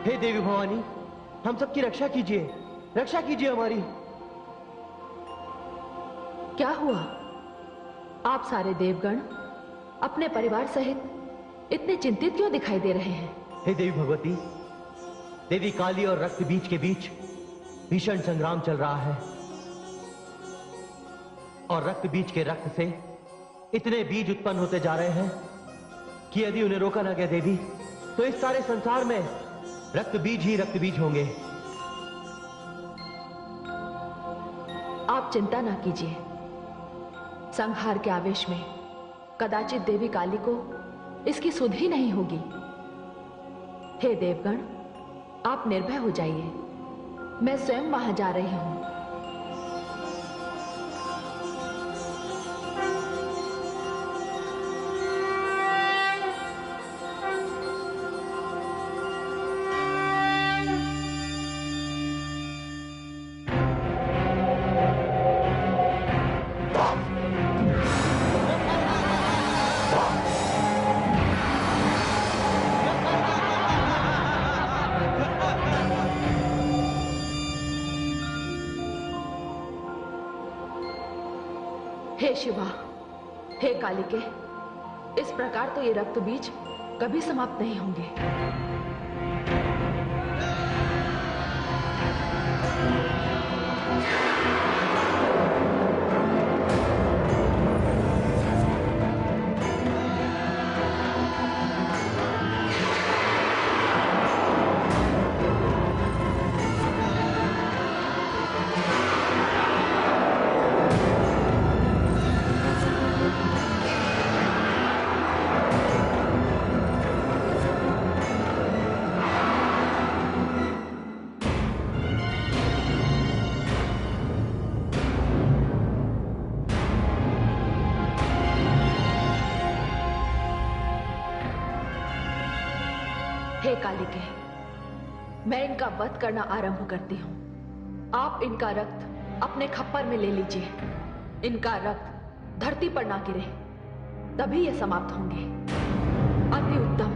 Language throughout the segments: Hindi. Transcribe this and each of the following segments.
हे देवी भवानी, हम सबकी रक्षा कीजिए, रक्षा कीजिए हमारी। क्या हुआ? आप सारे देवगण अपने परिवार सहित इतने चिंतित क्यों दिखाई दे रहे हैं? हे देवी भगवती, देवी काली और रक्त बीज के बीच भीषण संग्राम चल रहा है और रक्त बीज के रक्त से इतने बीज उत्पन्न होते जा रहे हैं कि यदि उन्हें रोका ना गया देवी, तो इस सारे संसार में रक्त बीज ही रक्त बीज होंगे। आप चिंता ना कीजिए। संहार के आवेश में कदाचित देवी काली को इसकी सुध ही नहीं होगी। हे देवगण, आप निर्भय हो जाइए, मैं स्वयं वहां जा रही हूं। हे शिवा, हे कालिके, इस प्रकार तो ये रक्त बीज कभी समाप्त नहीं होंगे। हे कालिके, मैं इनका वध करना आरंभ करती हूं। आप इनका रक्त अपने खप्पर में ले लीजिए। इनका रक्त धरती पर ना गिरे, तभी ये समाप्त होंगे। अति उत्तम,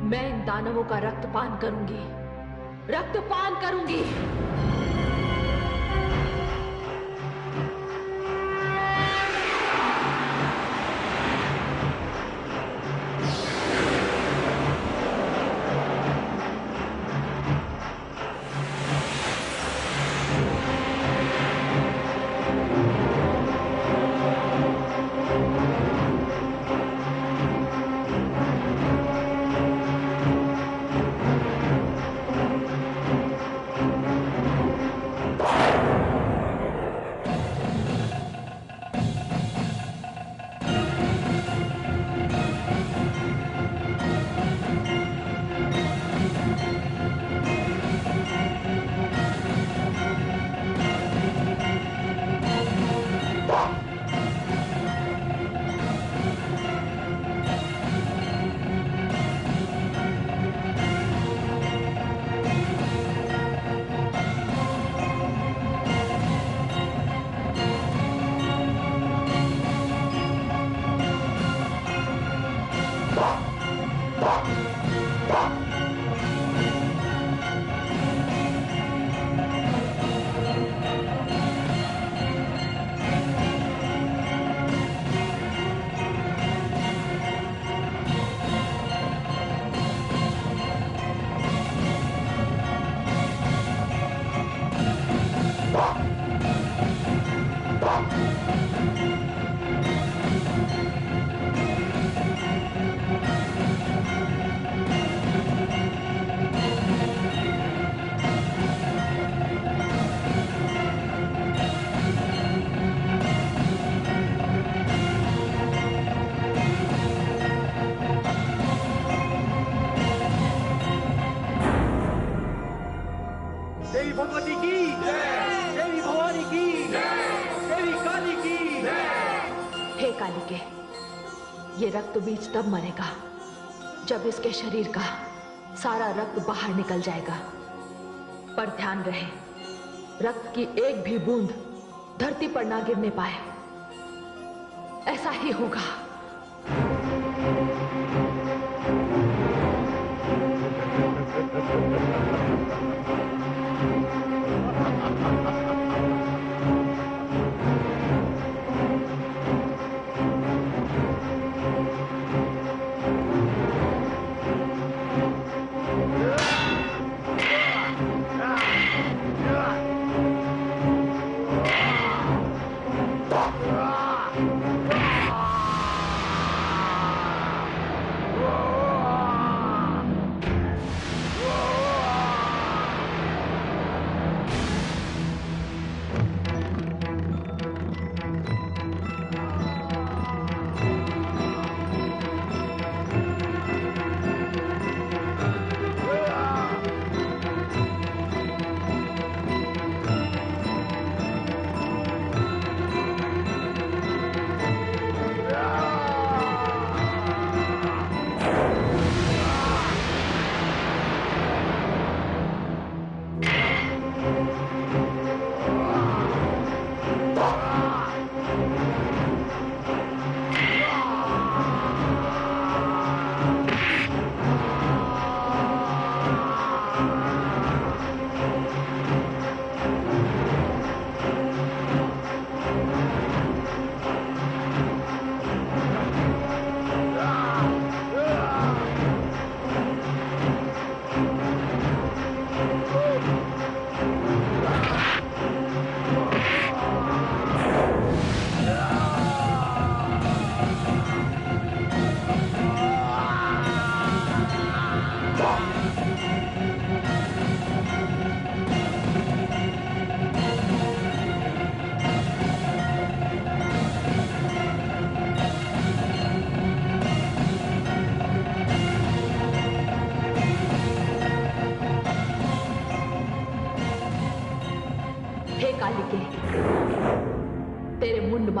मैं इन दानवों का रक्तपान करूंगी, रक्तपान करूंगी। देवी भगवती की जय, देवी भवानी की जय, देवी काली की जय। हे कालिके, ये रक्त बीज तब मरेगा जब इसके शरीर का सारा रक्त बाहर निकल जाएगा। पर ध्यान रहे, रक्त की एक भी बूंद धरती पर ना गिरने पाए। ऐसा ही होगा।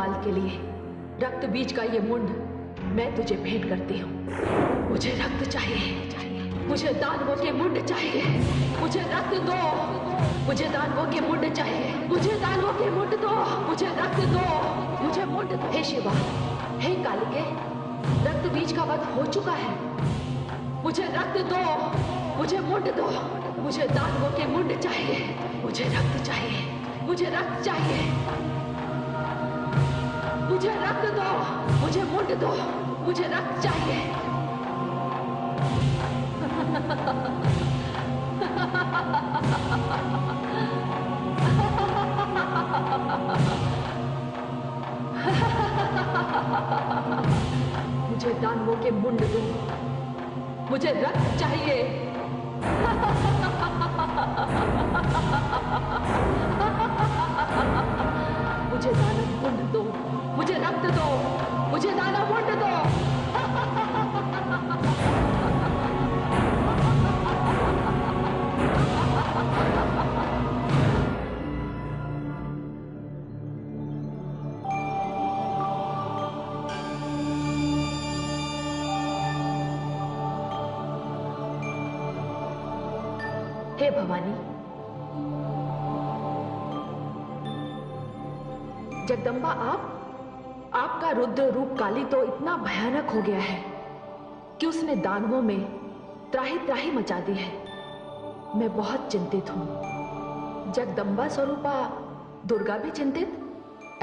काल के लिए रक्त बीज का ये मुंड मैं तुझे भेंट करती हूँ। मुझे रक्त चाहिए, मुझे दानवों के मुंड चाहिए, मुझे रक्त दो, मुझे दानवों के मुंड चाहिए, मुझे दानवों के मुंड दो, मुझे रक्त दो, मुझे मुंड दो। हे शिवा, हे कालिके, रक्त बीज का वध हो चुका है। मुझे रक्त दो, मुझे मुंड दो, मुझे दानवों के मुंड चाहिए, मुझे रक्त चाहिए, मुझे रक्त चाहिए, मुझे रक्त दो, मुझे मुंड दो, मुझे रक्त चाहिए। मुझे दानवों के मुंड दो, मुझे रक्त चाहिए। मुझे दानव मुंड दो, मुझे रक्त दो, मुझे दानव मुंड दो। हे भवानी, जगदम्बा, आपका रुद्र रूप काली तो इतना भयानक हो गया है कि उसने दानवों में त्राही त्राही मचा दी है। मैं बहुत चिंतित हूं। जगदम्बा स्वरूपा दुर्गा भी चिंतित,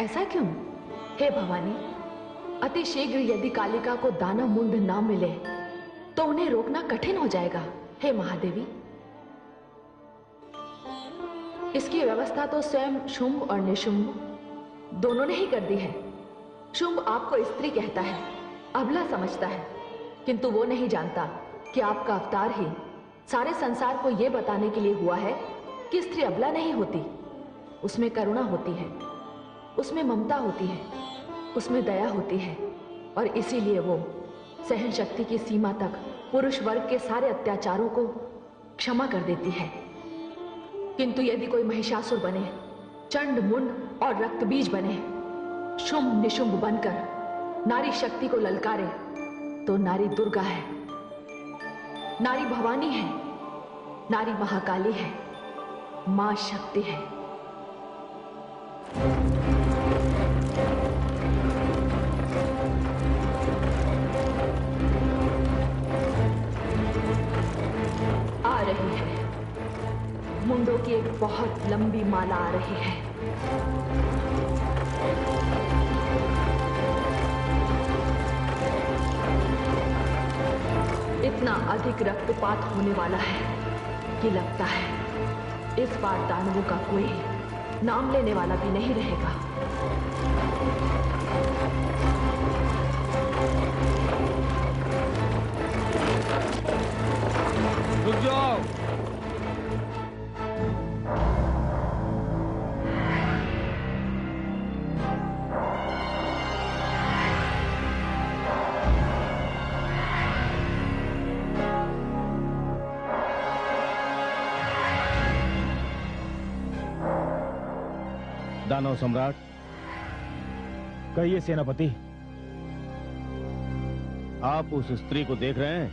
ऐसा क्यों? हे भवानी, अति शीघ्र यदि कालिका को दानव मुंड ना मिले तो उन्हें रोकना कठिन हो जाएगा। हे महादेवी, इसकी व्यवस्था तो स्वयं शुंभ और निशुंभ दोनों ने ही कर दी है। शुंभ आपको स्त्री कहता है, अबला समझता है, किंतु वो नहीं जानता कि आपका अवतार ही सारे संसार को यह बताने के लिए हुआ है कि स्त्री अबला नहीं होती, उसमें करुणा होती है, उसमें ममता होती है, उसमें दया होती है, और इसीलिए वो सहन शक्ति की सीमा तक पुरुष वर्ग के सारे अत्याचारों को क्षमा कर देती है। किंतु यदि कोई महिषासुर बने, चंड मुंड और रक्त बीज बने, शुंभ निशुंभ बनकर नारी शक्ति को ललकारे, तो नारी दुर्गा है, नारी भवानी है, नारी महाकाली है, मां शक्ति है। आ रही है, मुंडों की एक बहुत लंबी माला आ रही है। इतना अधिक रक्तपात होने वाला है कि लगता है इस बार दानवों का कोई नाम लेने वाला भी नहीं रहेगा। रुक जाओ। दानव सम्राट, कहिए सेनापति। आप उस स्त्री को देख रहे हैं?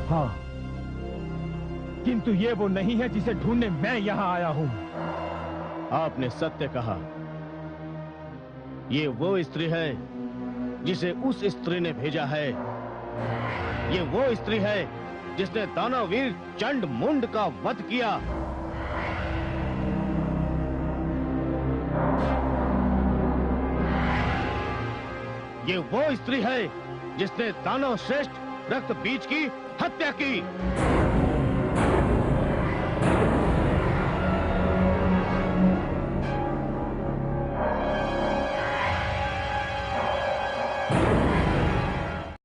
हाँ, किंतु ये वो नहीं है जिसे ढूंढने मैं यहां आया हूं। आपने सत्य कहा, ये वो स्त्री है जिसे उस स्त्री ने भेजा है। ये वो स्त्री है जिसने दानववीर चंड मुंड का वध किया। ये वो स्त्री है जिसने दानव श्रेष्ठ रक्त बीज की हत्या की।